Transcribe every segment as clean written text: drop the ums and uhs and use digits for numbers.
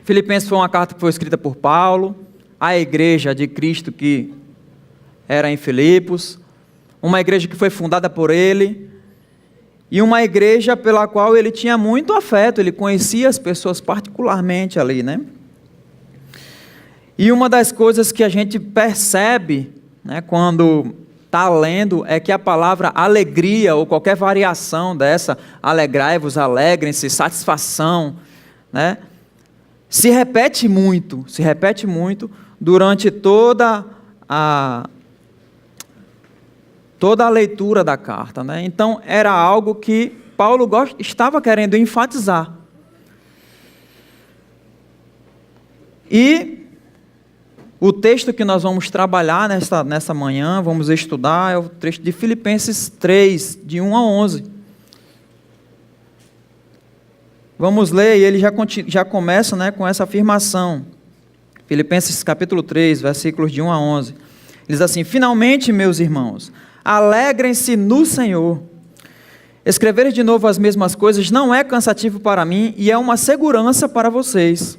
Filipenses foi uma carta que foi escrita por Paulo, à igreja de Cristo que era em Filipos, uma igreja que foi fundada por ele, e uma igreja pela qual ele tinha muito afeto, ele conhecia as pessoas particularmente ali, né? E uma das coisas que a gente percebe, né, quando está lendo, é que a palavra alegria, ou qualquer variação dessa, alegrai-vos, alegrem-se, satisfação, né, se repete muito durante toda a leitura da carta, né? Então, era algo que Paulo estava querendo enfatizar. E o texto que nós vamos trabalhar nessa manhã, vamos estudar, é o texto de Filipenses 3, de 1 a 11. Vamos ler, e ele já começa, né, com essa afirmação. Filipenses capítulo 3, versículos de 1 a 11. Ele diz assim: finalmente, meus irmãos, alegrem-se no Senhor. Escrever de novo as mesmas coisas não é cansativo para mim e é uma segurança para vocês.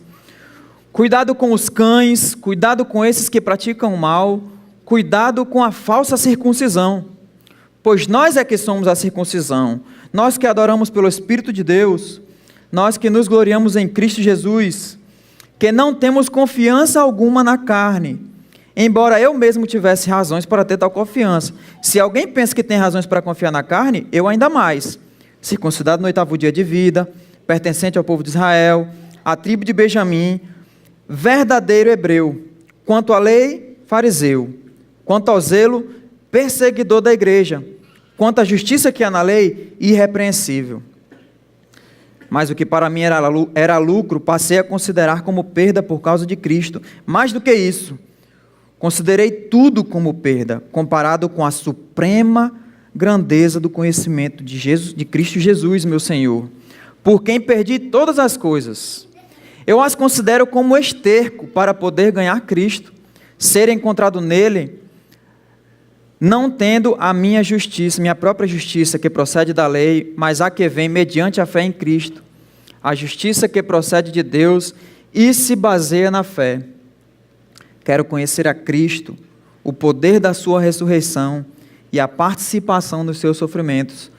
Cuidado com os cães, cuidado com esses que praticam o mal, cuidado com a falsa circuncisão. Pois nós é que somos a circuncisão, nós que adoramos pelo Espírito de Deus, nós que nos gloriamos em Cristo Jesus, que não temos confiança alguma na carne, embora eu mesmo tivesse razões para ter tal confiança. Se alguém pensa que tem razões para confiar na carne, eu ainda mais. Circuncidado no 8º dia de vida, pertencente ao povo de Israel, à tribo de Benjamim, verdadeiro hebreu, quanto à lei, fariseu, quanto ao zelo, perseguidor da igreja, quanto à justiça que há na lei, irrepreensível. Mas o que para mim era lucro, passei a considerar como perda por causa de Cristo. Mais do que isso, considerei tudo como perda, comparado com a suprema grandeza do conhecimento de Cristo Jesus, meu Senhor, por quem perdi todas as coisas. Eu as considero como esterco para poder ganhar Cristo, ser encontrado nele, não tendo a minha justiça, minha própria justiça que procede da lei, mas a que vem mediante a fé em Cristo, a justiça que procede de Deus e se baseia na fé. Quero conhecer a Cristo, o poder da sua ressurreição e a participação dos seus sofrimentos,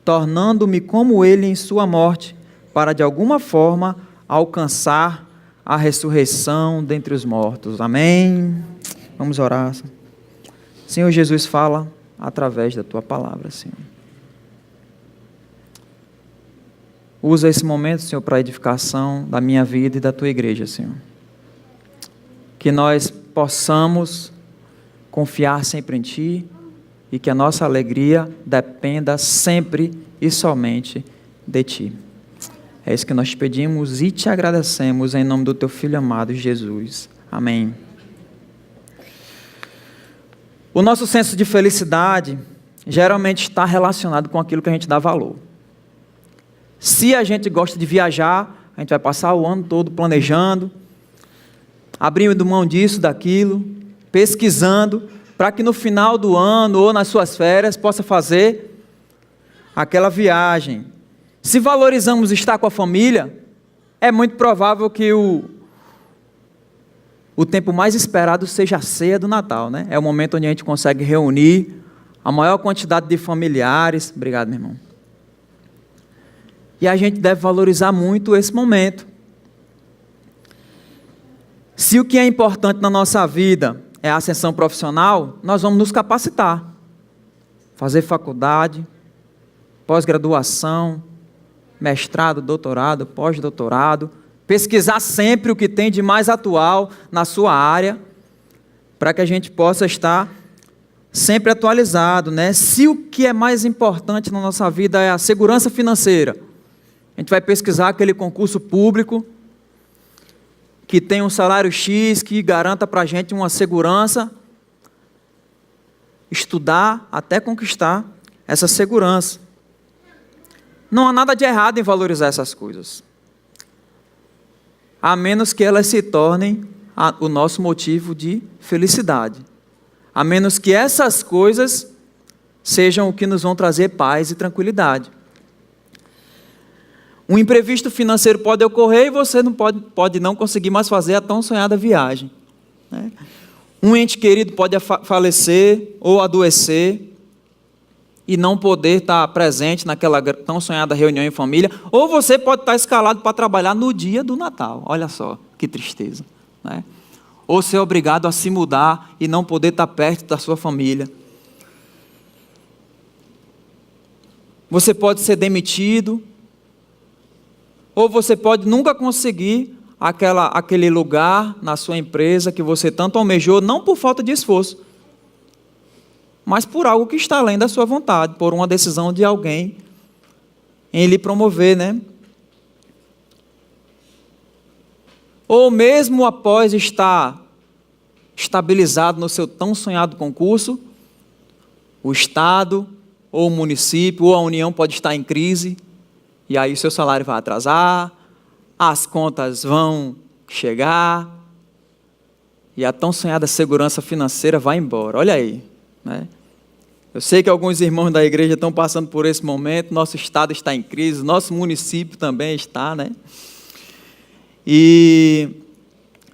tornando-me como ele em sua morte, para de alguma forma alcançar a ressurreição dentre os mortos. Amém? Vamos orar. Senhor Jesus, fala através da tua palavra, Senhor. Usa esse momento, Senhor, para a edificação da minha vida e da tua igreja, Senhor. Que nós possamos confiar sempre em ti e que a nossa alegria dependa sempre e somente de ti. É isso que nós te pedimos e te agradecemos em nome do teu Filho amado, Jesus. Amém. O nosso senso de felicidade geralmente está relacionado com aquilo que a gente dá valor. Se a gente gosta de viajar, a gente vai passar o ano todo planejando, abrindo mão disso, daquilo, pesquisando, para que no final do ano ou nas suas férias possa fazer aquela viagem. Se valorizamos estar com a família, é muito provável que o tempo mais esperado seja a ceia do Natal, né? É o momento onde a gente consegue reunir a maior quantidade de familiares. Obrigado, meu irmão. E a gente deve valorizar muito esse momento. Se o que é importante na nossa vida é a ascensão profissional, nós vamos nos capacitar. Fazer faculdade, pós-graduação, mestrado, doutorado, pós-doutorado, pesquisar sempre o que tem de mais atual na sua área, para que a gente possa estar sempre atualizado, né? Se o que é mais importante na nossa vida é a segurança financeira, a gente vai pesquisar aquele concurso público que tem um salário X, que garanta para a gente uma segurança, estudar até conquistar essa segurança. Não há nada de errado em valorizar essas coisas, a menos que elas se tornem o nosso motivo de felicidade, a menos que essas coisas sejam o que nos vão trazer paz e tranquilidade. Um imprevisto financeiro pode ocorrer e você não pode não conseguir mais fazer a tão sonhada viagem, né? Um ente querido pode falecer ou adoecer e não poder estar presente naquela tão sonhada reunião em família, ou você pode estar escalado para trabalhar no dia do Natal. Olha só, que tristeza, né? Ou ser obrigado a se mudar e não poder estar perto da sua família. Você pode ser demitido, ou você pode nunca conseguir aquele lugar na sua empresa que você tanto almejou, não por falta de esforço, mas por algo que está além da sua vontade, por uma decisão de alguém em lhe promover, né? Ou mesmo após estar estabilizado no seu tão sonhado concurso, o Estado, ou o município, ou a União pode estar em crise, e aí o seu salário vai atrasar, as contas vão chegar, e a tão sonhada segurança financeira vai embora. Olha aí, né? Eu sei que alguns irmãos da igreja estão passando por esse momento, nosso estado está em crise, nosso município também está, né? E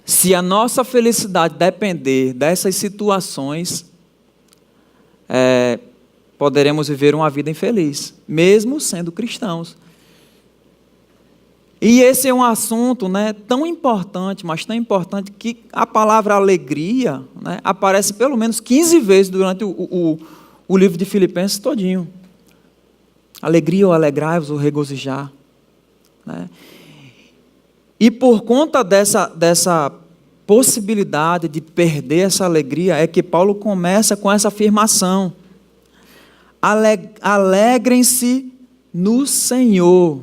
se a nossa felicidade depender dessas situações, poderemos viver uma vida infeliz, mesmo sendo cristãos. E esse é um assunto, né, tão importante, mas tão importante, que a palavra alegria, né, aparece pelo menos 15 vezes durante o livro de Filipenses todinho. Alegria ou alegrai-vos ou regozijar, né? E por conta dessa possibilidade de perder essa alegria, é que Paulo começa com essa afirmação: alegrem-se no Senhor.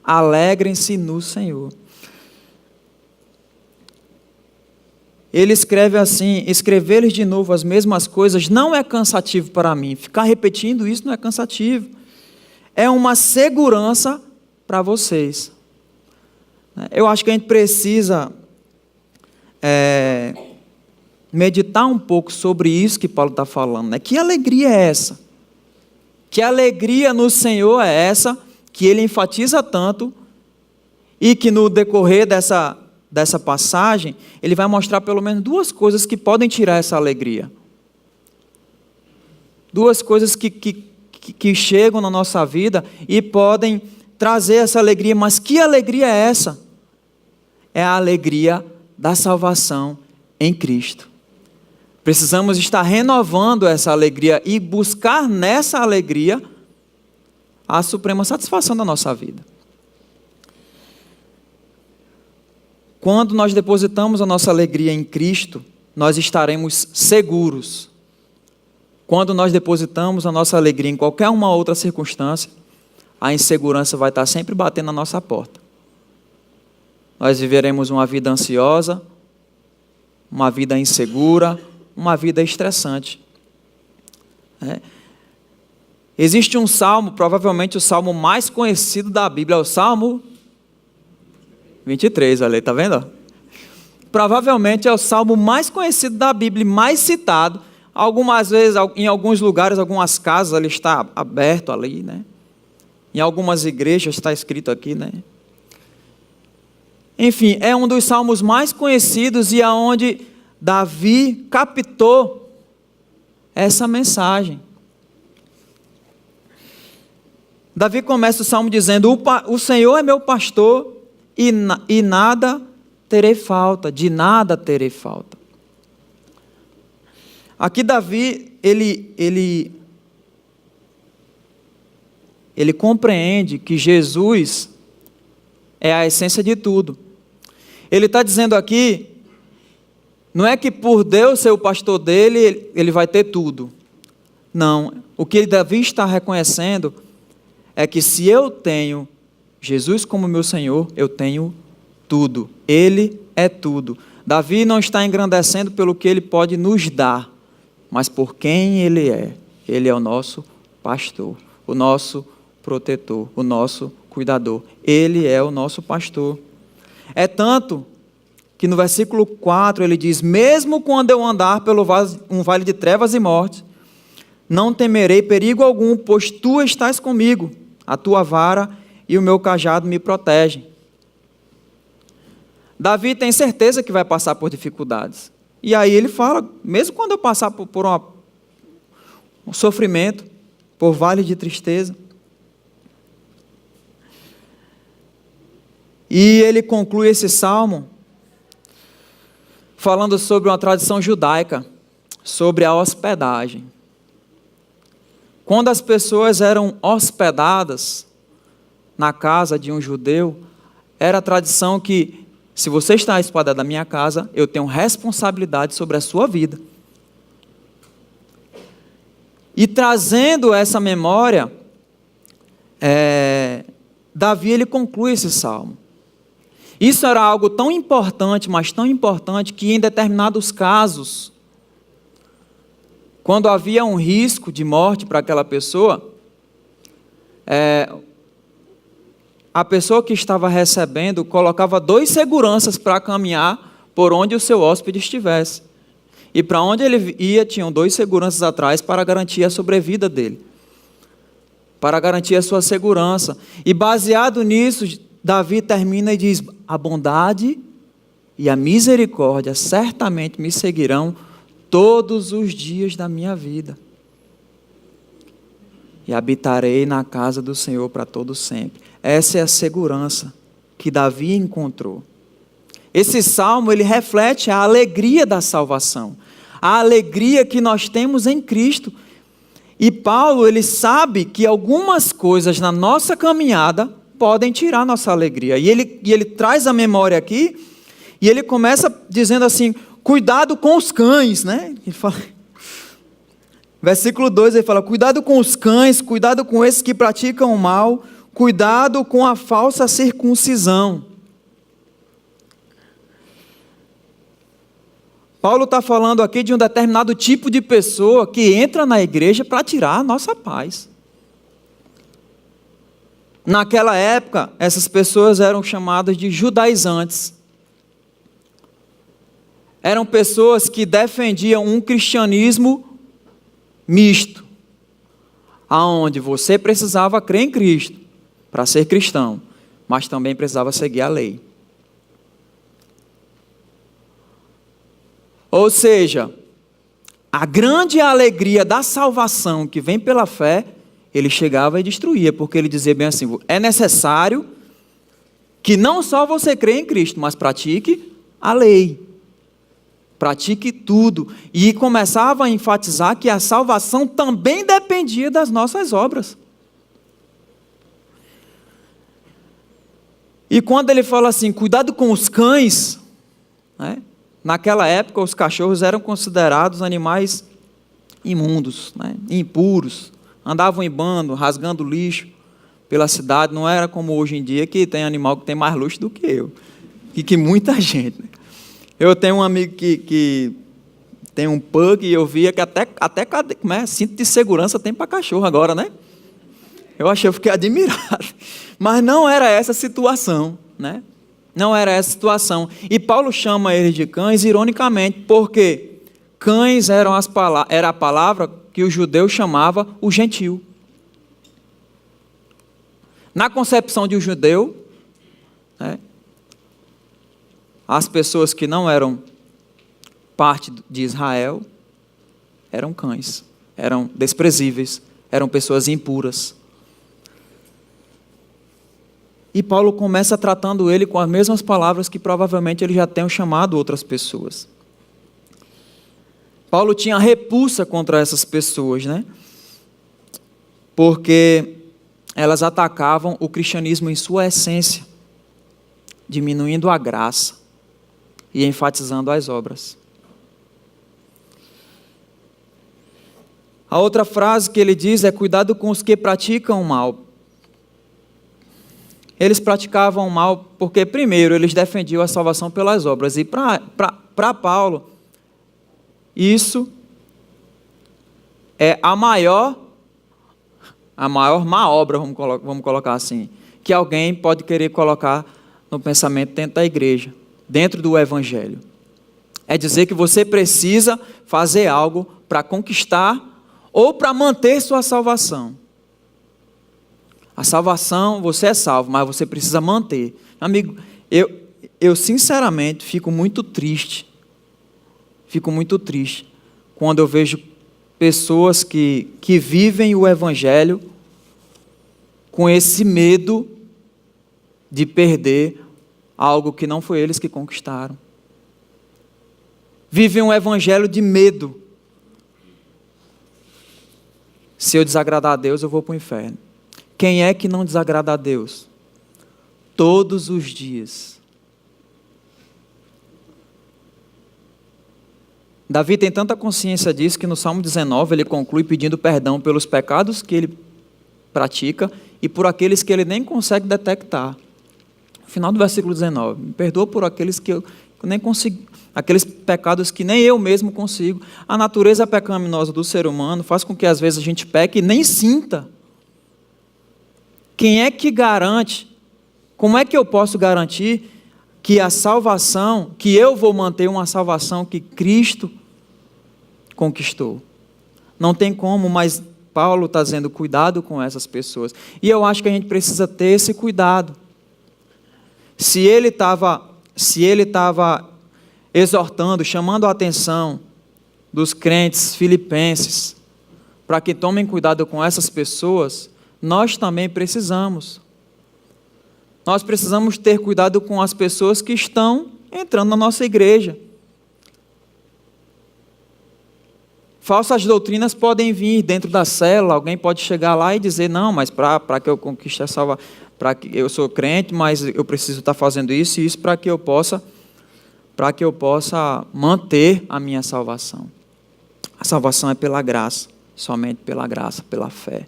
Alegrem-se no Senhor. Ele escreve assim: escrever-lhes de novo as mesmas coisas não é cansativo para mim. Ficar repetindo isso não é cansativo. É uma segurança para vocês. Eu acho que a gente precisa meditar um pouco sobre isso que Paulo está falando, né? Que alegria é essa? Que alegria no Senhor é essa que ele enfatiza tanto, e que no decorrer dessa passagem, ele vai mostrar pelo menos duas coisas que podem tirar essa alegria. Duas coisas que chegam na nossa vida e podem trazer essa alegria. Mas que alegria é essa? É a alegria da salvação em Cristo. Precisamos estar renovando essa alegria e buscar nessa alegria a suprema satisfação da nossa vida. Quando nós depositamos a nossa alegria em Cristo, nós estaremos seguros. Quando nós depositamos a nossa alegria em qualquer uma outra circunstância, a insegurança vai estar sempre batendo na nossa porta. Nós viveremos uma vida ansiosa, uma vida insegura, uma vida estressante. Existe um salmo, provavelmente o salmo mais conhecido da Bíblia, é o Salmo 23, olha aí, está vendo? Provavelmente é o salmo mais conhecido da Bíblia, mais citado. Algumas vezes, em alguns lugares, algumas casas, ele está aberto ali, né? Em algumas igrejas está escrito aqui, né? Enfim, é um dos salmos mais conhecidos e aonde Davi captou essa mensagem. Davi começa o salmo dizendo: o Senhor é meu pastor e nada terei falta, de nada terei falta. Aqui Davi, ele compreende que Jesus é a essência de tudo. Ele está dizendo aqui, não é que por Deus ser o pastor dele, ele vai ter tudo. Não, o que Davi está reconhecendo é que se eu tenho Jesus como meu Senhor, eu tenho tudo. Ele é tudo. Davi não está engrandecendo pelo que ele pode nos dar, mas por quem ele é. Ele é o nosso pastor, o nosso protetor, o nosso cuidador. Ele é o nosso pastor. É tanto que no versículo 4 ele diz: mesmo quando eu andar pelo um vale de trevas e morte, não temerei perigo algum, pois tu estás comigo. A tua vara e o meu cajado me protegem. Davi tem certeza que vai passar por dificuldades. E aí ele fala, mesmo quando eu passar por um sofrimento, por vale de tristeza. E ele conclui esse salmo falando sobre uma tradição judaica, sobre a hospedagem. Quando as pessoas eram hospedadas na casa de um judeu, era a tradição que, se você está hospedado na minha casa, eu tenho responsabilidade sobre a sua vida. E trazendo essa memória, Davi ele conclui esse salmo. Isso era algo tão importante, mas tão importante, que em determinados casos, quando havia um risco de morte para aquela pessoa, a pessoa que estava recebendo colocava 2 seguranças para caminhar por onde o seu hóspede estivesse. E para onde ele ia, tinham 2 seguranças atrás para garantir a sobrevida dele, para garantir a sua segurança. E baseado nisso, Davi termina e diz: a bondade e a misericórdia certamente me seguirão todos os dias da minha vida. E habitarei na casa do Senhor para todo sempre. Essa é a segurança que Davi encontrou. Esse salmo, ele reflete a alegria da salvação, a alegria que nós temos em Cristo. E Paulo, ele sabe que algumas coisas na nossa caminhada podem tirar nossa alegria. E ele traz a memória aqui, e ele começa dizendo assim: cuidado com os cães, né? Ele fala, versículo 2, ele fala: cuidado com os cães, cuidado com esses que praticam o mal, cuidado com a falsa circuncisão. Paulo está falando aqui de um determinado tipo de pessoa que entra na igreja para tirar a nossa paz. Naquela época, essas pessoas eram chamadas de judaizantes. Eram pessoas que defendiam um cristianismo misto, aonde você precisava crer em Cristo para ser cristão, mas também precisava seguir a lei. Ou seja, a grande alegria da salvação que vem pela fé, ele chegava e destruía, porque ele dizia bem assim: é necessário que não só você crê em Cristo, mas pratique a lei, pratique tudo. E começava a enfatizar que a salvação também dependia das nossas obras. E quando ele fala assim, cuidado com os cães, né? Naquela época os cachorros eram considerados animais imundos, né? Impuros, andavam em bando, rasgando lixo pela cidade. Não era como hoje em dia, que tem animal que tem mais luxo do que eu, e que muita gente, né? Eu tenho um amigo que tem um pug, e eu via que até cinto de segurança tem para cachorro agora, né? Eu fiquei admirado. Mas não era essa a situação, né? Não era essa a situação. E Paulo chama eles de cães, ironicamente, porque cães era a palavra que o judeu chamava o gentil. Na concepção de um judeu, né, as pessoas que não eram parte de Israel eram cães, eram desprezíveis, eram pessoas impuras. E Paulo começa tratando ele com as mesmas palavras que provavelmente ele já tenha chamado outras pessoas. Paulo tinha repulsa contra essas pessoas, né? Porque elas atacavam o cristianismo em sua essência, diminuindo a graça e enfatizando as obras. A outra frase que ele diz é: cuidado com os que praticam o mal. Eles praticavam o mal porque, primeiro, eles defendiam a salvação pelas obras. E para Paulo, isso é a maior má obra, vamos colocar assim, que alguém pode querer colocar no pensamento dentro da igreja, dentro do evangelho. É dizer que você precisa fazer algo para conquistar ou para manter sua salvação. A salvação, você é salvo, mas você precisa manter. Amigo, eu sinceramente fico muito triste quando eu vejo pessoas que vivem o Evangelho com esse medo de perder algo que não foi eles que conquistaram. Vivem um Evangelho de medo. Se eu desagradar a Deus, eu vou para o inferno. Quem é que não desagrada a Deus? Todos os dias. Davi tem tanta consciência disso que no Salmo 19 ele conclui pedindo perdão pelos pecados que ele pratica e por aqueles que ele nem consegue detectar. No final do versículo 19, me perdoa por aqueles que eu nem consigo, aqueles pecados que nem eu mesmo consigo. A natureza pecaminosa do ser humano faz com que às vezes a gente peque e nem sinta. Quem é que garante? Como é que eu posso garantir que a salvação, que eu vou manter uma salvação que Cristo conquistou? Não tem como, mas Paulo está dizendo, cuidado com essas pessoas. E eu acho que a gente precisa ter esse cuidado. Se ele estava exortando, chamando a atenção dos crentes filipenses, para que tomem cuidado com essas pessoas, nós também precisamos. Nós precisamos ter cuidado com as pessoas que estão entrando na nossa igreja. Falsas doutrinas podem vir dentro da célula, alguém pode chegar lá e dizer, não, mas para que eu conquiste a salvação, para que eu sou crente, mas eu preciso estar fazendo isso e isso para que eu possa manter a minha salvação. A salvação é pela graça, somente pela graça, pela fé.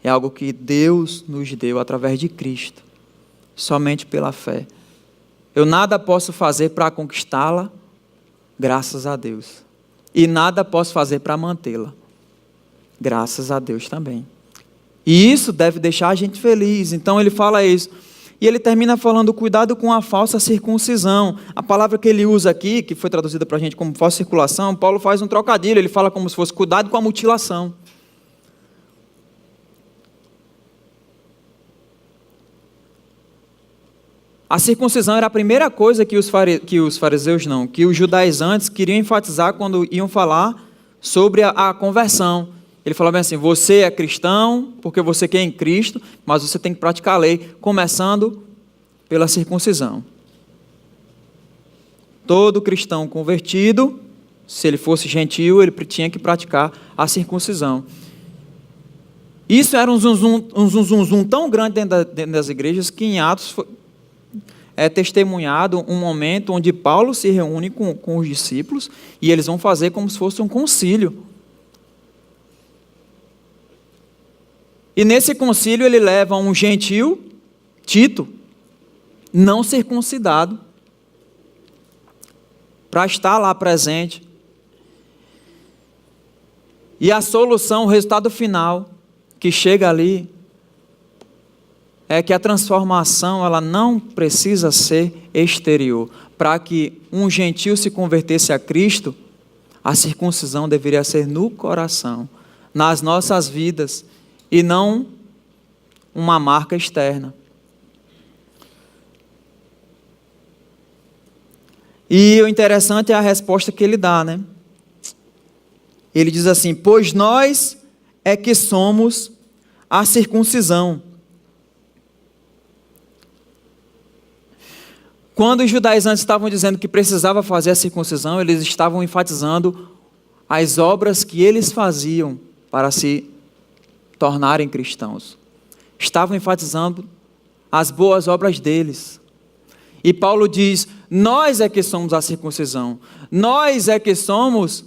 É algo que Deus nos deu através de Cristo, somente pela fé. Eu nada posso fazer para conquistá-la, graças a Deus. E nada posso fazer para mantê-la, graças a Deus também. E isso deve deixar a gente feliz. Então ele fala isso. E ele termina falando, cuidado com a falsa circuncisão. A palavra que ele usa aqui, que foi traduzida para a gente como falsa circulação, Paulo faz um trocadilho, ele fala como se fosse cuidado com a mutilação. A circuncisão era a primeira coisa que os judaizantes queriam enfatizar quando iam falar sobre a conversão. Ele falava bem assim, você é cristão porque você quer em Cristo, mas você tem que praticar a lei, começando pela circuncisão. Todo cristão convertido, se ele fosse gentil, ele tinha que praticar a circuncisão. Isso era um zum tão grande dentro das igrejas que em Atos é testemunhado um momento onde Paulo se reúne com os discípulos e eles vão fazer como se fosse um concílio. E nesse concílio ele leva um gentil, Tito, não circuncidado, para estar lá presente. E a solução, o resultado final que chega ali, é que a transformação ela não precisa ser exterior. Para que um gentil se convertesse a Cristo, a circuncisão deveria ser no coração, nas nossas vidas, e não uma marca externa. E o interessante é a resposta que ele dá, né? Ele diz assim, pois nós é que somos a circuncisão. Quando os judaizantes estavam dizendo que precisava fazer a circuncisão, eles estavam enfatizando as obras que eles faziam para se tornarem cristãos. Estavam enfatizando as boas obras deles. E Paulo diz, nós é que somos a circuncisão. Nós é que somos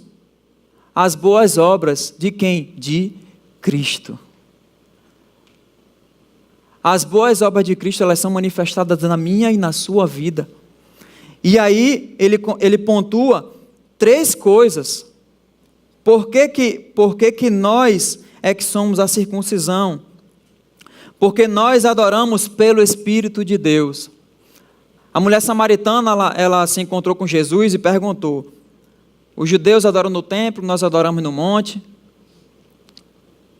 as boas obras de quem? De Cristo. As boas obras de Cristo, elas são manifestadas na minha e na sua vida. E aí, ele pontua 3 coisas. Por que nós é que somos a circuncisão? Porque nós adoramos pelo Espírito de Deus. A mulher samaritana, ela se encontrou com Jesus e perguntou, os judeus adoram no templo, nós adoramos no monte.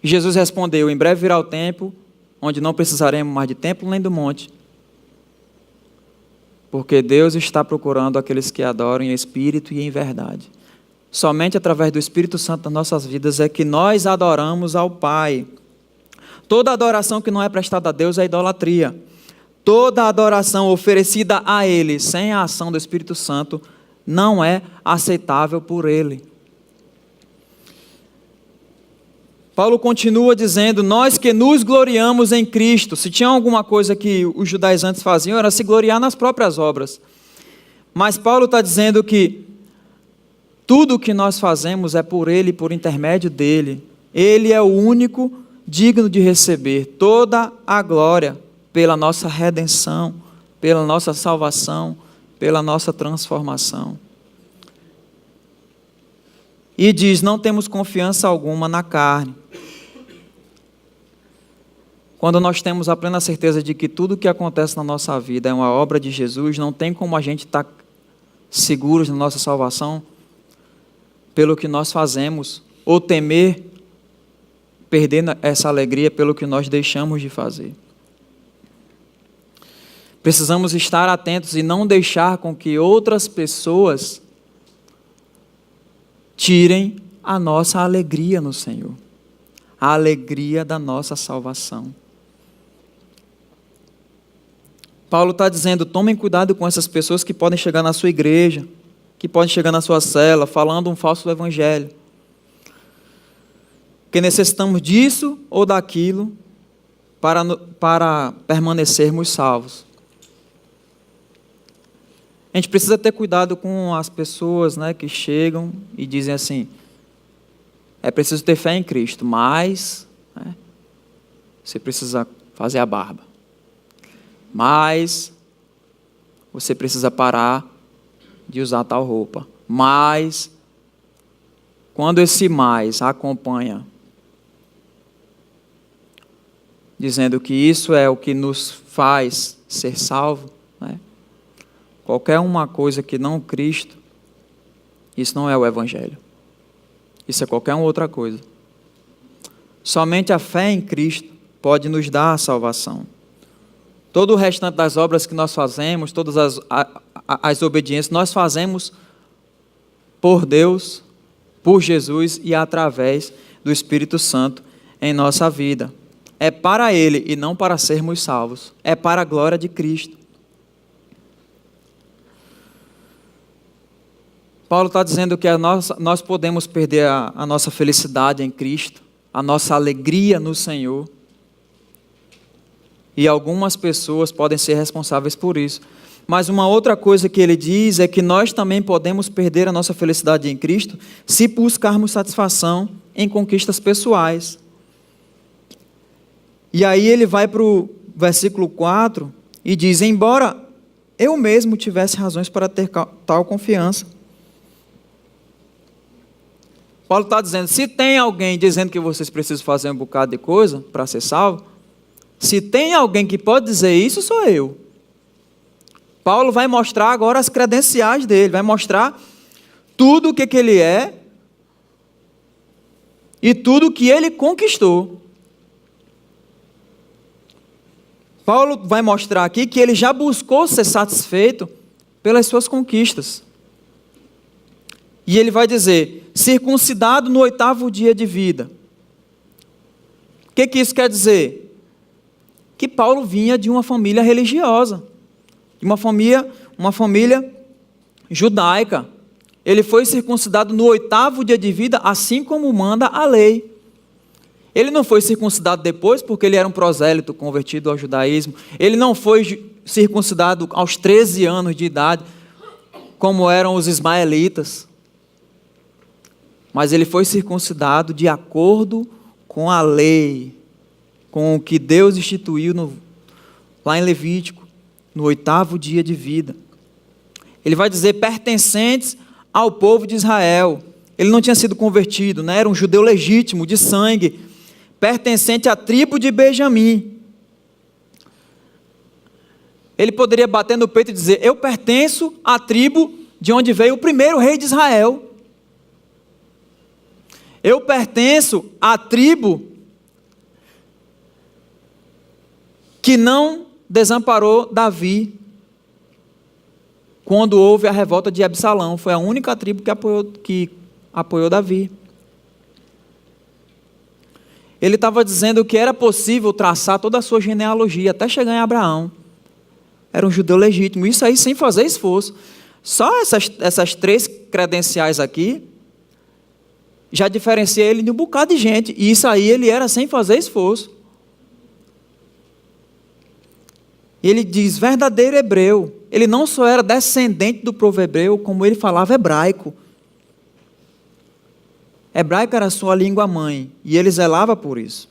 E Jesus respondeu, em breve virá o tempo, onde não precisaremos mais de templo nem do monte. Porque Deus está procurando aqueles que adoram em espírito e em verdade. Somente através do Espírito Santo nas nossas vidas é que nós adoramos ao Pai. Toda adoração que não é prestada a Deus é idolatria. Toda adoração oferecida a Ele sem a ação do Espírito Santo não é aceitável por Ele. Paulo continua dizendo, nós que nos gloriamos em Cristo. Se tinha alguma coisa que os judaizantes faziam, era se gloriar nas próprias obras. Mas Paulo está dizendo que tudo o que nós fazemos é por Ele, por intermédio dEle. Ele é o único digno de receber toda a glória pela nossa redenção, pela nossa salvação, pela nossa transformação. E diz, não temos confiança alguma na carne. Quando nós temos a plena certeza de que tudo o que acontece na nossa vida é uma obra de Jesus, não tem como a gente estar seguros na nossa salvação pelo que nós fazemos, ou temer perder essa alegria pelo que nós deixamos de fazer. Precisamos estar atentos e não deixar com que outras pessoas tirem a nossa alegria no Senhor, a alegria da nossa salvação. Paulo está dizendo, tomem cuidado com essas pessoas que podem chegar na sua igreja, que podem chegar na sua cela, falando um falso evangelho. Que necessitamos disso ou daquilo para permanecermos salvos. A gente precisa ter cuidado com as pessoas, né, que chegam e dizem assim, é preciso ter fé em Cristo, mas você precisa fazer a barba. Mas você precisa parar de usar tal roupa. Mas, quando esse mais acompanha, dizendo que isso é o que nos faz ser salvo, né? Qualquer uma coisa que não Cristo, isso não é o Evangelho. Isso é qualquer outra coisa. Somente a fé em Cristo pode nos dar a salvação. Todo o restante das obras que nós fazemos, todas as obediências, nós fazemos por Deus, por Jesus e através do Espírito Santo em nossa vida. É para Ele e não para sermos salvos. É para a glória de Cristo. Paulo está dizendo que nós podemos perder a nossa felicidade em Cristo, a nossa alegria no Senhor. E algumas pessoas podem ser responsáveis por isso. Mas uma outra coisa que ele diz é que nós também podemos perder a nossa felicidade em Cristo se buscarmos satisfação em conquistas pessoais. E aí ele vai para o versículo 4 e diz, embora eu mesmo tivesse razões para ter tal confiança. Paulo está dizendo, se tem alguém dizendo que vocês precisam fazer um bocado de coisa para ser salvo, se tem alguém que pode dizer isso, sou eu. Paulo vai mostrar agora as credenciais dele, vai mostrar tudo o que ele é e tudo o que ele conquistou. Paulo vai mostrar aqui que ele já buscou ser satisfeito pelas suas conquistas. E ele vai dizer, circuncidado no 8º dia de vida. O que isso quer dizer? Que Paulo vinha de uma família religiosa, de uma família judaica. Ele foi circuncidado no 8º dia de vida, assim como manda a lei. Ele não foi circuncidado depois, porque ele era um prosélito convertido ao judaísmo. Ele não foi circuncidado aos 13 anos de idade, como eram os ismaelitas. Mas ele foi circuncidado de acordo com a lei, com o que Deus instituiu lá em Levítico, no 8º dia de vida. Ele vai dizer, pertencentes ao povo de Israel. Ele não tinha sido convertido, né? Era um judeu legítimo, de sangue, pertencente à tribo de Benjamim. Ele poderia bater no peito e dizer, eu pertenço à tribo de onde veio o primeiro rei de Israel. Eu pertenço à tribo que não desamparou Davi quando houve a revolta de Absalão. Foi a única tribo que apoiou Davi. Ele estava dizendo que era possível traçar toda a sua genealogia até chegar em Abraão. Era um judeu legítimo, isso aí sem fazer esforço. Só essas 3 credenciais aqui já diferencia ele de um bocado de gente. E isso aí ele era sem fazer esforço. Ele diz verdadeiro hebreu. Ele não só era descendente do povo hebreu, como ele falava hebraico. Hebraico era a sua língua mãe, e ele zelava por isso.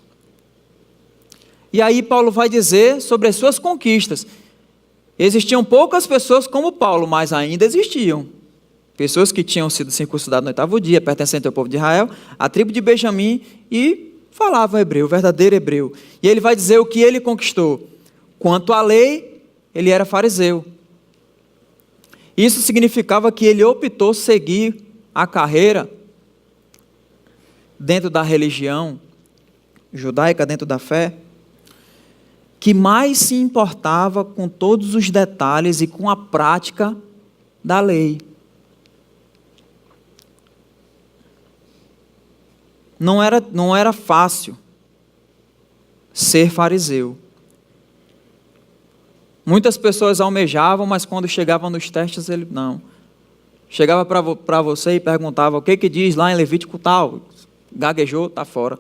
E aí Paulo vai dizer sobre as suas conquistas. Existiam poucas pessoas como Paulo, mas ainda existiam. Pessoas que tinham sido circuncidadas no 8º dia, pertencentes ao povo de Israel, a tribo de Benjamim, e falavam hebreu, verdadeiro hebreu. E ele vai dizer o que ele conquistou. Quanto à lei, ele era fariseu. Isso significava que ele optou seguir a carreira dentro da religião judaica, dentro da fé, que mais se importava com todos os detalhes e com a prática da lei. Não era fácil ser fariseu. Muitas pessoas almejavam, mas quando chegavam nos testes, ele não. Chegava para você e perguntava, o que diz lá em Levítico tal? Gaguejou, está fora.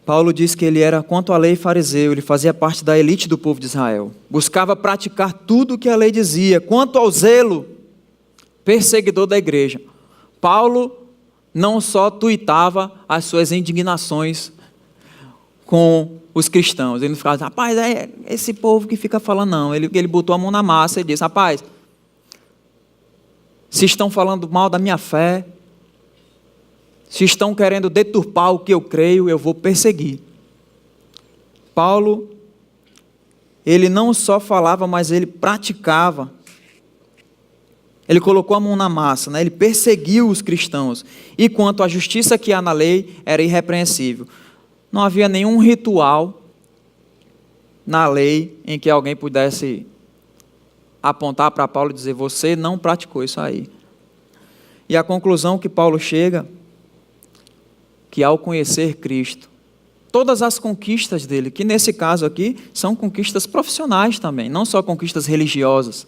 Paulo diz que ele era, quanto à lei, fariseu, ele fazia parte da elite do povo de Israel. Buscava praticar tudo o que a lei dizia. Quanto ao zelo, perseguidor da igreja. Paulo não só tuitava as suas indignações com os cristãos. Ele não ficava dizendo, rapaz, é esse povo que fica falando, não. Ele botou a mão na massa e disse, rapaz, se estão falando mal da minha fé, se estão querendo deturpar o que eu creio, eu vou perseguir. Paulo, ele não só falava, mas ele praticava. Ele colocou a mão na massa, né? Ele perseguiu os cristãos. E quanto à justiça que há na lei, era irrepreensível. Não havia nenhum ritual na lei em que alguém pudesse apontar para Paulo e dizer, você não praticou isso aí. E a conclusão que Paulo chega, que ao conhecer Cristo, todas as conquistas dele, que nesse caso aqui, são conquistas profissionais também, não só conquistas religiosas,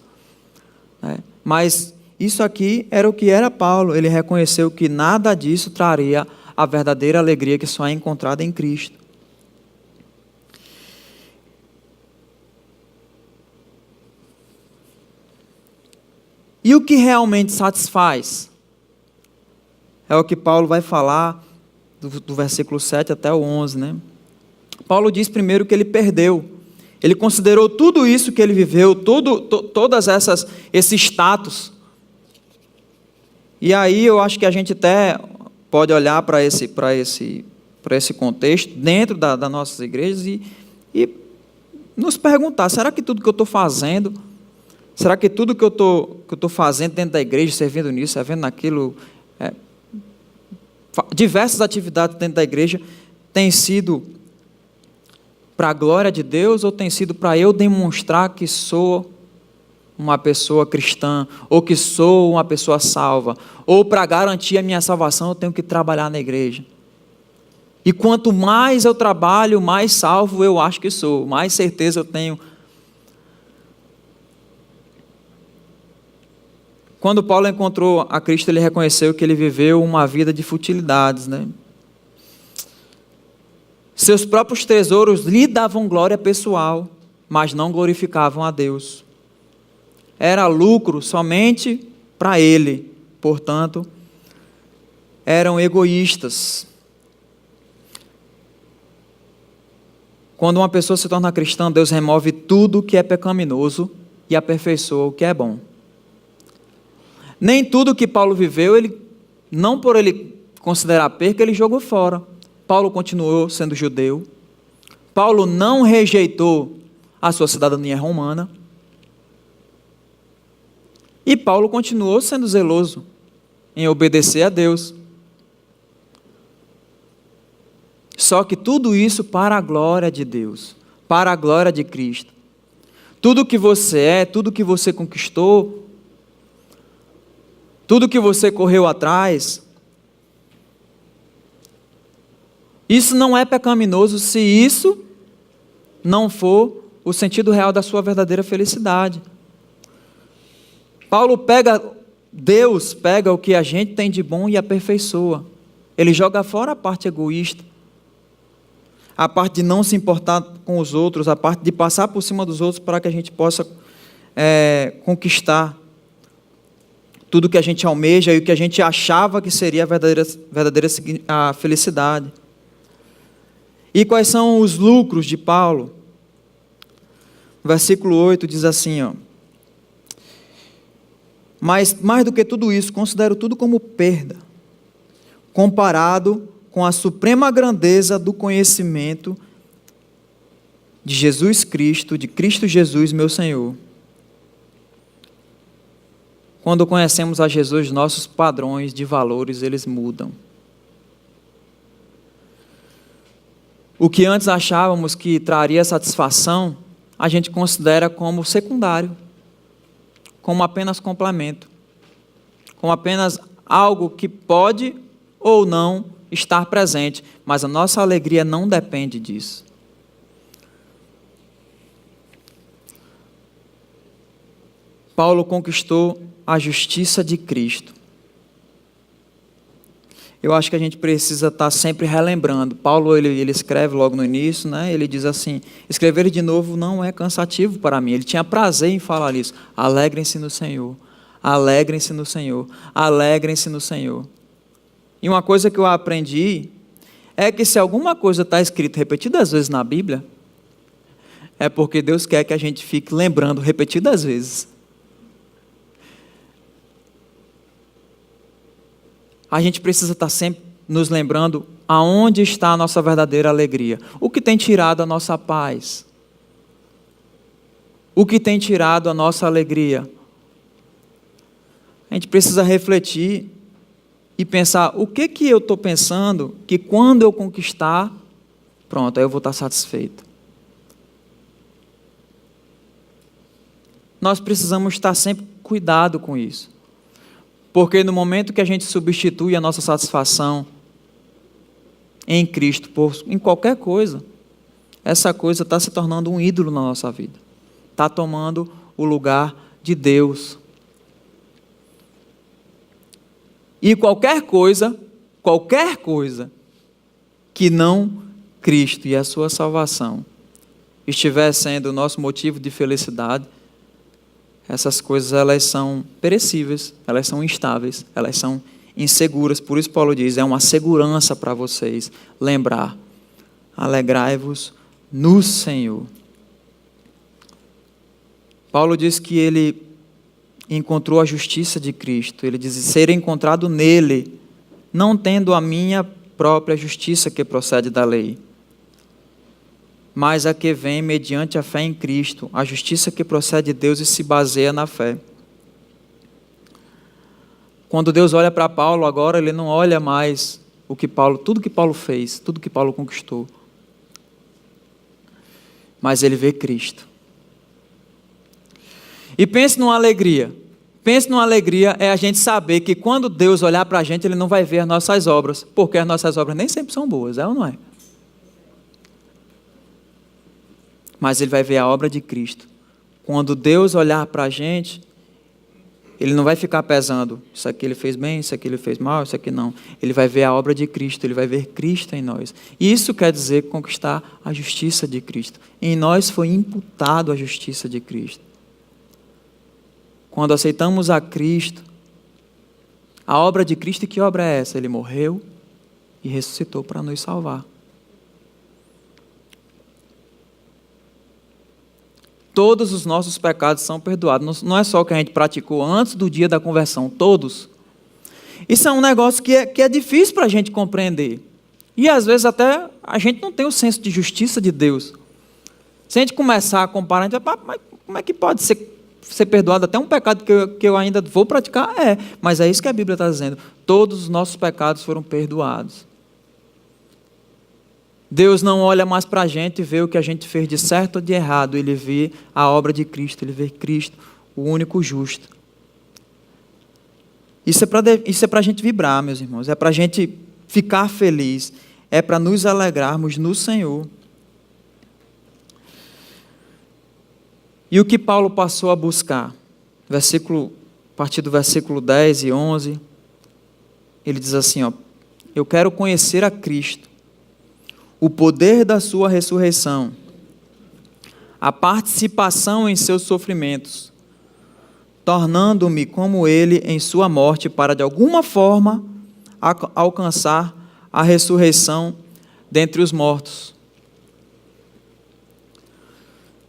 né? Mas isso aqui era o que era Paulo, ele reconheceu que nada disso traria a verdadeira alegria que só é encontrada em Cristo. E o que realmente satisfaz? É o que Paulo vai falar do versículo 7 até o 11, né? Paulo diz primeiro que ele perdeu. Ele considerou tudo isso que ele viveu, todas esse status. E aí eu acho que a gente até pode olhar para esse contexto dentro das nossas igrejas e nos perguntar, será que tudo que eu estou fazendo, será que tudo que eu estou fazendo dentro da igreja, servindo nisso, servindo naquilo, diversas atividades dentro da igreja, tem sido para a glória de Deus ou tem sido para eu demonstrar que sou uma pessoa cristã, ou que sou uma pessoa salva, ou para garantir a minha salvação eu tenho que trabalhar na igreja. E quanto mais eu trabalho, mais salvo eu acho que sou, mais certeza eu tenho. Quando Paulo encontrou a Cristo, ele reconheceu que ele viveu uma vida de futilidades, né? Seus próprios tesouros lhe davam glória pessoal, mas não glorificavam a Deus. Era lucro somente para ele, portanto, eram egoístas. Quando uma pessoa se torna cristã, Deus remove tudo que é pecaminoso e aperfeiçoa o que é bom. Nem tudo que Paulo viveu, não por ele considerar perca, ele jogou fora. Paulo continuou sendo judeu. Paulo não rejeitou a sua cidadania romana. E Paulo continuou sendo zeloso em obedecer a Deus. Só que tudo isso para a glória de Deus, para a glória de Cristo. Tudo que você é, tudo que você conquistou, tudo que você correu atrás, isso não é pecaminoso se isso não for o sentido real da sua verdadeira felicidade. Deus pega o que a gente tem de bom e aperfeiçoa. Ele joga fora a parte egoísta, a parte de não se importar com os outros, a parte de passar por cima dos outros para que a gente possa conquistar tudo que a gente almeja e o que a gente achava que seria a verdadeira a felicidade. E quais são os lucros de Paulo? O versículo 8 diz assim, mas mais do que tudo isso, considero tudo como perda, comparado com a suprema grandeza do conhecimento de Jesus Cristo, de Cristo Jesus, meu Senhor. Quando conhecemos a Jesus, nossos padrões de valores, eles mudam. O que antes achávamos que traria satisfação, a gente considera como secundário, como apenas complemento, como apenas algo que pode ou não estar presente, mas a nossa alegria não depende disso. Paulo conquistou a justiça de Cristo. Eu acho que a gente precisa estar sempre relembrando. Paulo, ele escreve logo no início, né? Ele diz assim, escrever de novo não é cansativo para mim. Ele tinha prazer em falar isso. Alegrem-se no Senhor, alegrem-se no Senhor, alegrem-se no Senhor. E uma coisa que eu aprendi é que se alguma coisa está escrita repetidas vezes na Bíblia, é porque Deus quer que a gente fique lembrando repetidas vezes. A gente precisa estar sempre nos lembrando aonde está a nossa verdadeira alegria. O que tem tirado a nossa paz? O que tem tirado a nossa alegria? A gente precisa refletir e pensar, o que eu estou pensando que quando eu conquistar, pronto, aí eu vou estar satisfeito. Nós precisamos estar sempre cuidado com isso. Porque no momento que a gente substitui a nossa satisfação em Cristo, em qualquer coisa, essa coisa está se tornando um ídolo na nossa vida. Está tomando o lugar de Deus. E qualquer coisa que não Cristo e a sua salvação estiver sendo o nosso motivo de felicidade, essas coisas elas são perecíveis, elas são instáveis, elas são inseguras. Por isso Paulo diz, é uma segurança para vocês lembrar, alegrai-vos no Senhor. Paulo diz que ele encontrou a justiça de Cristo. Ele diz, ser encontrado nele, não tendo a minha própria justiça que procede da lei, mas a que vem mediante a fé em Cristo, a justiça que procede de Deus e se baseia na fé. Quando Deus olha para Paulo agora, ele não olha mais tudo que Paulo fez, tudo que Paulo conquistou, mas ele vê Cristo. E pense numa alegria é a gente saber que quando Deus olhar para a gente, Ele não vai ver as nossas obras, porque as nossas obras nem sempre são boas, é ou não é? Mas Ele vai ver a obra de Cristo. Quando Deus olhar para a gente, Ele não vai ficar pesando, isso aqui Ele fez bem, isso aqui Ele fez mal, isso aqui não. Ele vai ver a obra de Cristo, Ele vai ver Cristo em nós. E isso quer dizer conquistar a justiça de Cristo. Em nós foi imputado a justiça de Cristo. Quando aceitamos a Cristo, a obra de Cristo, e que obra é essa? Ele morreu e ressuscitou para nos salvar. Todos os nossos pecados são perdoados. Não é só o que a gente praticou antes do dia da conversão, todos. Isso é um negócio que é difícil para a gente compreender. E às vezes até a gente não tem o senso de justiça de Deus. Se a gente começar a comparar, a gente vai, mas como é que pode ser perdoado até um pecado que eu ainda vou praticar? Mas é isso que a Bíblia está dizendo. Todos os nossos pecados foram perdoados. Deus não olha mais para a gente e vê o que a gente fez de certo ou de errado. Ele vê a obra de Cristo, ele vê Cristo, o único justo. Isso é para a gente vibrar, meus irmãos. É para a gente ficar feliz. É para nos alegrarmos no Senhor. E o que Paulo passou a buscar? A partir do versículo 10 e 11, ele diz assim, eu quero conhecer a Cristo, o poder da sua ressurreição, a participação em seus sofrimentos, tornando-me como ele em sua morte, para de alguma forma alcançar a ressurreição dentre os mortos.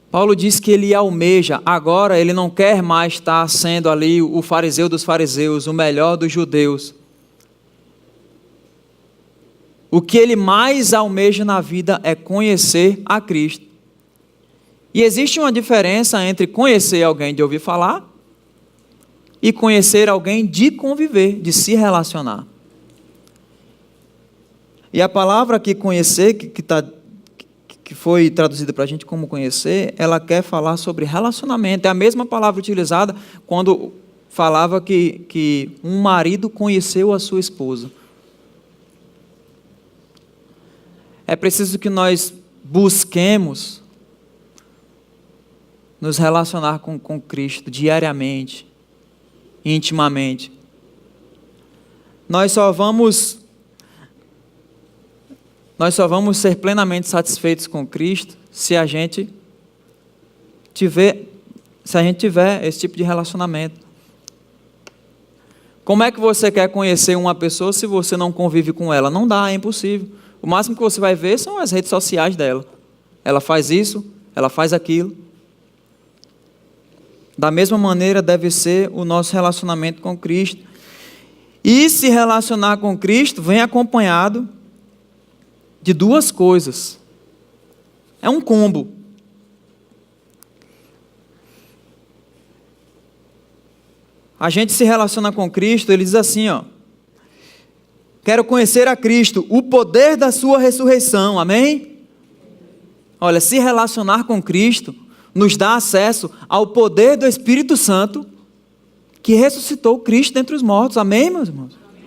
Paulo diz que ele almeja, agora ele não quer mais estar sendo ali o fariseu dos fariseus, o melhor dos judeus. O que ele mais almeja na vida é conhecer a Cristo. E existe uma diferença entre conhecer alguém de ouvir falar e conhecer alguém de conviver, de se relacionar. E a palavra aqui conhecer, que foi traduzida para a gente como conhecer, ela quer falar sobre relacionamento. É a mesma palavra utilizada quando falava que um marido conheceu a sua esposa. É preciso que nós busquemos nos relacionar com Cristo diariamente, intimamente. Nós só vamos ser plenamente satisfeitos com Cristo se a gente tiver esse tipo de relacionamento. Como é que você quer conhecer uma pessoa se você não convive com ela? Não dá, é impossível. O máximo que você vai ver são as redes sociais dela. Ela faz isso, ela faz aquilo. Da mesma maneira deve ser o nosso relacionamento com Cristo. E se relacionar com Cristo vem acompanhado de duas coisas. É um combo. A gente se relaciona com Cristo, ele diz assim, quero conhecer a Cristo, o poder da sua ressurreição, amém? Olha, se relacionar com Cristo nos dá acesso ao poder do Espírito Santo que ressuscitou Cristo dentre os mortos, amém, meus irmãos? Amém.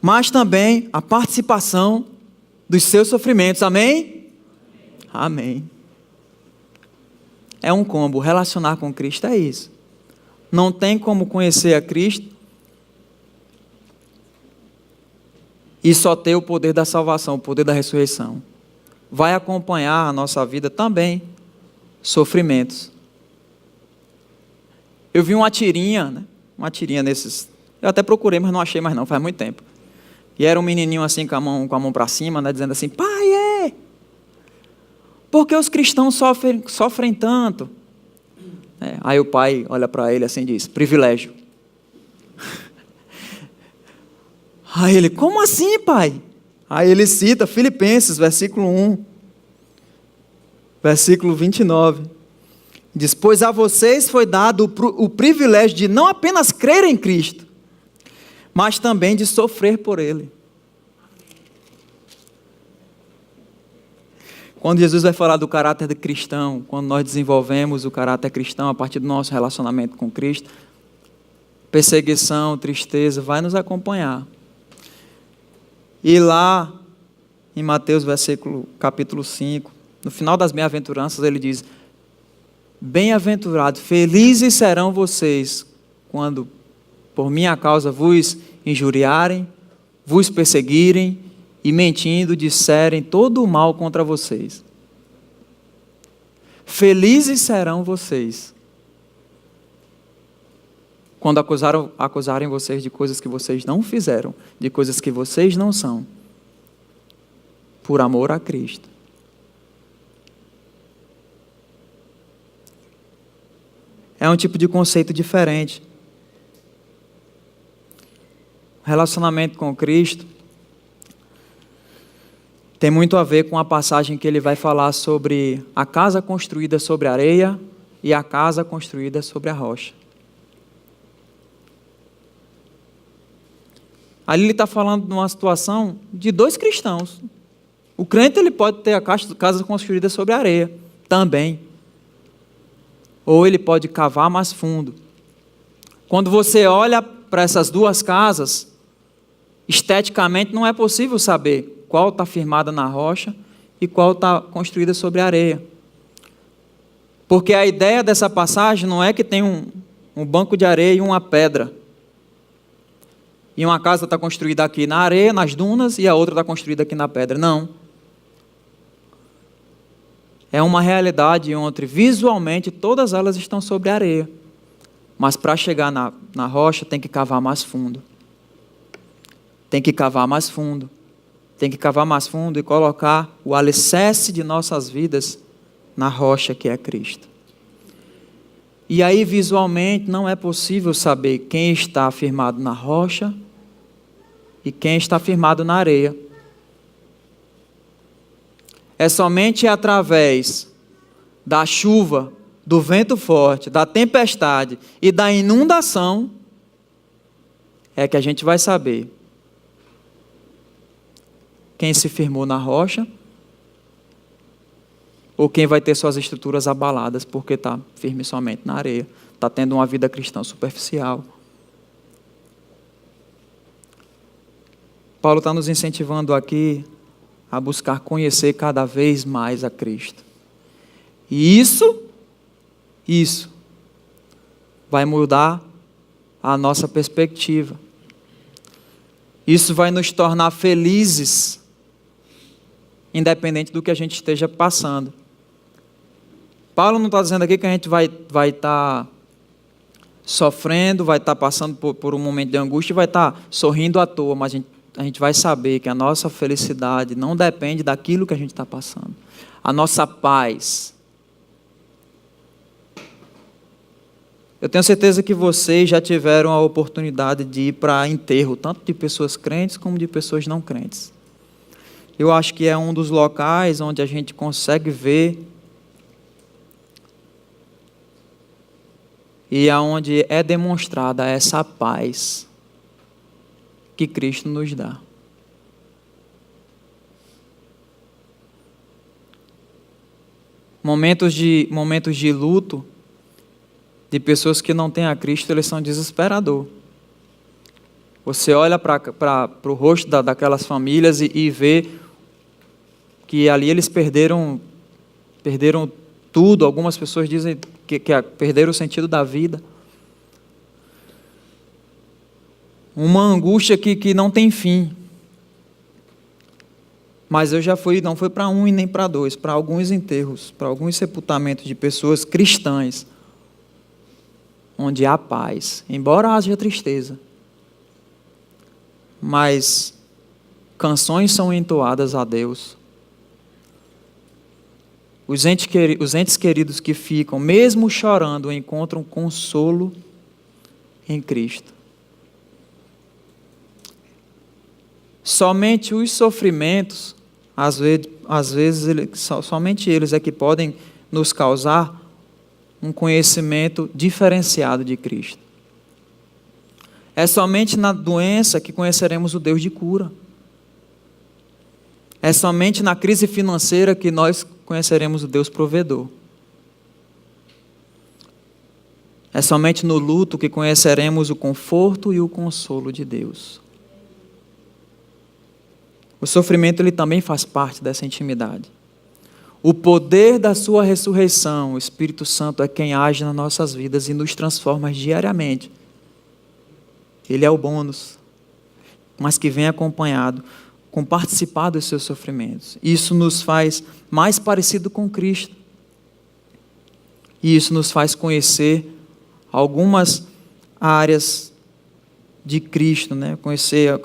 Mas também a participação dos seus sofrimentos, amém? Amém. É um combo, relacionar com Cristo é isso. Não tem como conhecer a Cristo e só ter o poder da salvação, o poder da ressurreição. Vai acompanhar a nossa vida também sofrimentos. Eu vi uma tirinha nesses... Eu até procurei, mas não achei mais não, faz muito tempo. E era um menininho assim com a mão para cima, né, dizendo assim, pai, por que os cristãos sofrem tanto? Aí o pai olha para ele assim e diz, privilégio. Aí ele, como assim, pai? Aí ele cita Filipenses, versículo 1, versículo 29. Diz, pois a vocês foi dado o privilégio de não apenas crer em Cristo, mas também de sofrer por Ele. Quando Jesus vai falar do caráter de cristão, quando nós desenvolvemos o caráter cristão a partir do nosso relacionamento com Cristo, perseguição, tristeza, vai nos acompanhar. E lá, em Mateus, capítulo 5, no final das bem-aventuranças, ele diz, bem-aventurados, felizes serão vocês, quando por minha causa vos injuriarem, vos perseguirem, e mentindo disserem todo o mal contra vocês. Felizes serão vocês, quando acusarem vocês de coisas que vocês não fizeram, de coisas que vocês não são, por amor a Cristo. É um tipo de conceito diferente. O relacionamento com Cristo tem muito a ver com a passagem que ele vai falar sobre a casa construída sobre a areia e a casa construída sobre a rocha. Ali ele está falando de uma situação de dois cristãos. O crente ele pode ter a casa construída sobre areia, também. Ou ele pode cavar mais fundo. Quando você olha para essas duas casas, esteticamente não é possível saber qual está firmada na rocha e qual está construída sobre areia. Porque a ideia dessa passagem não é que tem um banco de areia e uma pedra. E uma casa está construída aqui na areia, nas dunas, e a outra está construída aqui na pedra. Não. É uma realidade onde visualmente todas elas estão sobre areia. Mas para chegar na rocha tem que cavar mais fundo. Tem que cavar mais fundo. Tem que cavar mais fundo e colocar o alicerce de nossas vidas na rocha que é Cristo. E aí visualmente não é possível saber quem está firmado na rocha e quem está firmado na areia. É somente através da chuva, do vento forte, da tempestade e da inundação é que a gente vai saber quem se firmou na rocha ou quem vai ter suas estruturas abaladas porque está firme somente na areia, está tendo uma vida cristã superficial. Paulo está nos incentivando aqui a buscar conhecer cada vez mais a Cristo. E isso vai mudar a nossa perspectiva. Isso vai nos tornar felizes, independente do que a gente esteja passando. Paulo não está dizendo aqui que a gente vai estar sofrendo, vai estar passando por um momento de angústia e vai estar sorrindo à toa, mas a gente vai saber que a nossa felicidade não depende daquilo que a gente está passando. A nossa paz. Eu tenho certeza que vocês já tiveram a oportunidade de ir para enterro, tanto de pessoas crentes como de pessoas não crentes. Eu acho que é um dos locais onde a gente consegue ver e aonde é demonstrada essa paz que Cristo nos dá. Momentos de luto de pessoas que não têm a Cristo, eles são desesperadores. Você olha para o rosto daquelas famílias e vê que ali eles perderam tudo. Algumas pessoas dizem que perderam o sentido da vida. Uma angústia que não tem fim. Mas eu já fui, não foi para um e nem para dois, para alguns enterros, para alguns sepultamentos de pessoas cristãs, onde há paz, embora haja tristeza. Mas canções são entoadas a Deus. Os entes queridos que ficam, mesmo chorando, encontram consolo em Cristo. Somente os sofrimentos, às vezes somente eles é que podem nos causar um conhecimento diferenciado de Cristo. É somente na doença que conheceremos o Deus de cura. É somente na crise financeira que nós conheceremos o Deus provedor. É somente no luto que conheceremos o conforto e o consolo de Deus. O sofrimento ele também faz parte dessa intimidade. O poder da sua ressurreição, o Espírito Santo é quem age nas nossas vidas e nos transforma diariamente. Ele é o bônus, mas que vem acompanhado com participar dos seus sofrimentos. Isso nos faz mais parecido com Cristo. E isso nos faz conhecer algumas áreas de Cristo, né? Conhecer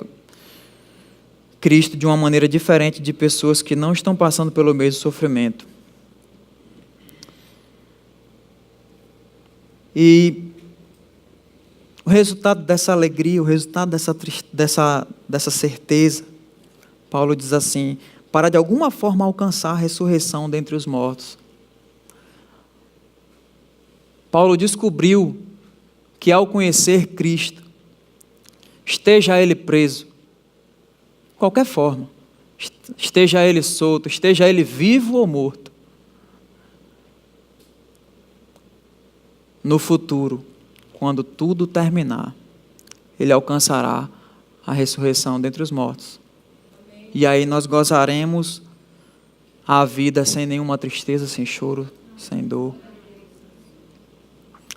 Cristo de uma maneira diferente de pessoas que não estão passando pelo mesmo sofrimento. E o resultado dessa alegria, o resultado dessa certeza, Paulo diz assim, para de alguma forma alcançar a ressurreição dentre os mortos. Paulo descobriu que ao conhecer Cristo, esteja ele preso, qualquer forma, esteja ele solto, esteja ele vivo ou morto, no futuro, quando tudo terminar, ele alcançará a ressurreição dentre os mortos. E aí nós gozaremos a vida sem nenhuma tristeza, sem choro, sem dor,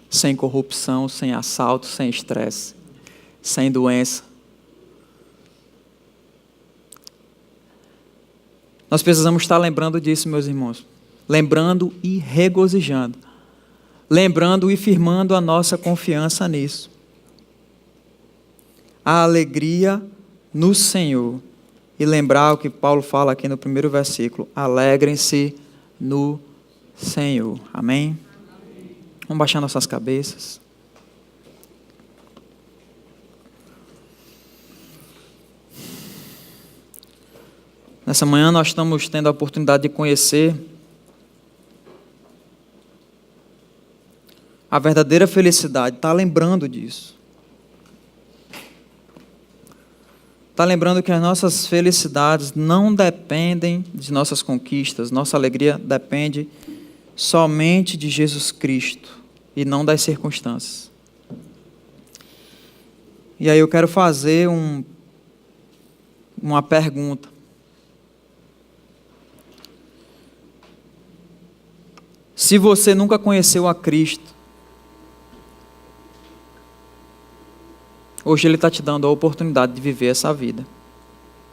sem corrupção, sem assalto, sem estresse, sem doença. Nós precisamos estar lembrando disso, meus irmãos. Lembrando e regozijando. Lembrando e firmando a nossa confiança nisso. A alegria no Senhor. E lembrar o que Paulo fala aqui no primeiro versículo. Alegrem-se no Senhor. Amém? Vamos baixar nossas cabeças. Nessa manhã nós estamos tendo a oportunidade de conhecer a verdadeira felicidade. Está lembrando disso. Está lembrando que as nossas felicidades não dependem de nossas conquistas. Nossa alegria depende somente de Jesus Cristo e não das circunstâncias. E aí eu quero fazer uma pergunta. Se você nunca conheceu a Cristo, hoje Ele está te dando a oportunidade de viver essa vida,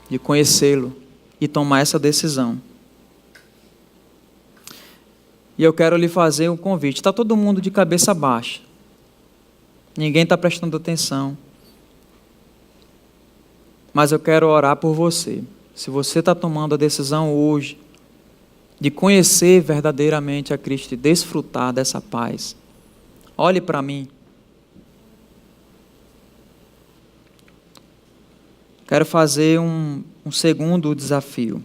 de conhecê-lo e tomar essa decisão. E eu quero lhe fazer um convite. Está todo mundo de cabeça baixa. Ninguém está prestando atenção. Mas eu quero orar por você. Se você está tomando a decisão hoje de conhecer verdadeiramente a Cristo e desfrutar dessa paz, olhe para mim. Quero fazer um segundo desafio.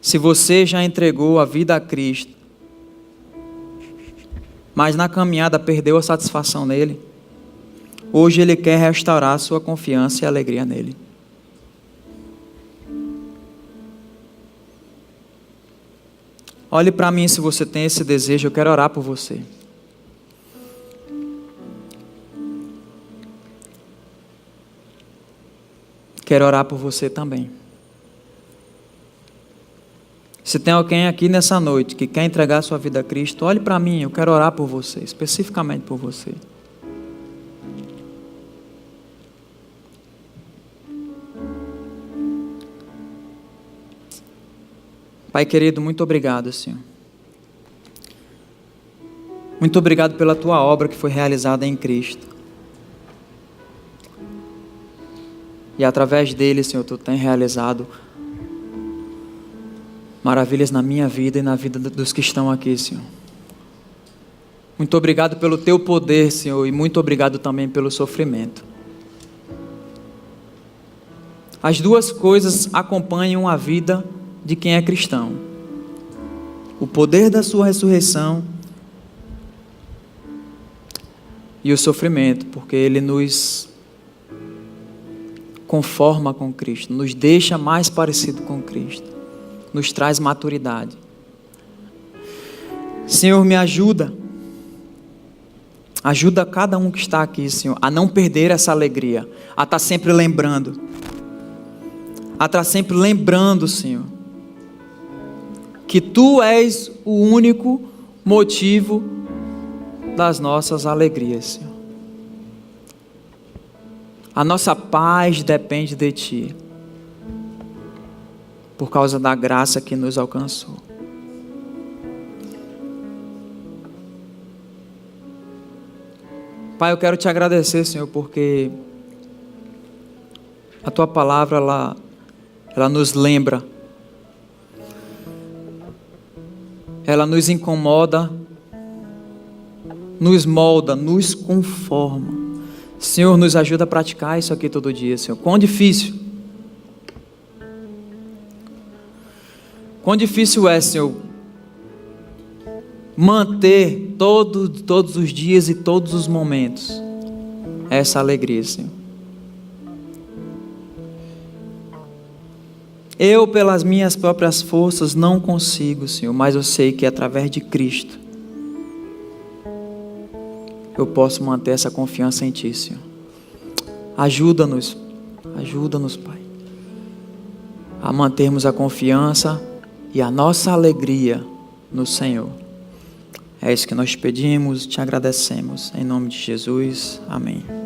Se você já entregou a vida a Cristo, mas na caminhada perdeu a satisfação nele, hoje Ele quer restaurar a sua confiança e alegria nele. Olhe para mim se você tem esse desejo, eu quero orar por você. Quero orar por você também. Se tem alguém aqui nessa noite que quer entregar sua vida a Cristo, olhe para mim, eu quero orar por você, especificamente por você. Pai querido, muito obrigado, Senhor. Muito obrigado pela Tua obra que foi realizada em Cristo. E através dele, Senhor, Tu tem realizado maravilhas na minha vida e na vida dos que estão aqui, Senhor. Muito obrigado pelo Teu poder, Senhor, e muito obrigado também pelo sofrimento. As duas coisas acompanham a vida de quem é cristão. O poder da Sua ressurreição e o sofrimento, porque Ele nos conforma com Cristo, nos deixa mais parecido com Cristo, nos traz maturidade. Senhor, me ajuda cada um que está aqui, Senhor, a não perder essa alegria, a estar sempre lembrando, Senhor, que Tu és o único motivo das nossas alegrias, Senhor. A nossa paz depende de Ti, por causa da graça que nos alcançou. Pai, eu quero Te agradecer, Senhor, porque a Tua palavra, ela nos lembra, ela nos incomoda, nos molda, nos conforma. Senhor, nos ajuda a praticar isso aqui todo dia, Senhor. Quão difícil é, Senhor, manter todos os dias e todos os momentos essa alegria, Senhor. Eu, pelas minhas próprias forças, não consigo, Senhor, mas eu sei que através de Cristo eu posso manter essa confiança em Ti, Senhor. Ajuda-nos, Pai, a mantermos a confiança e a nossa alegria no Senhor. É isso que nós pedimos, te agradecemos. Em nome de Jesus, amém.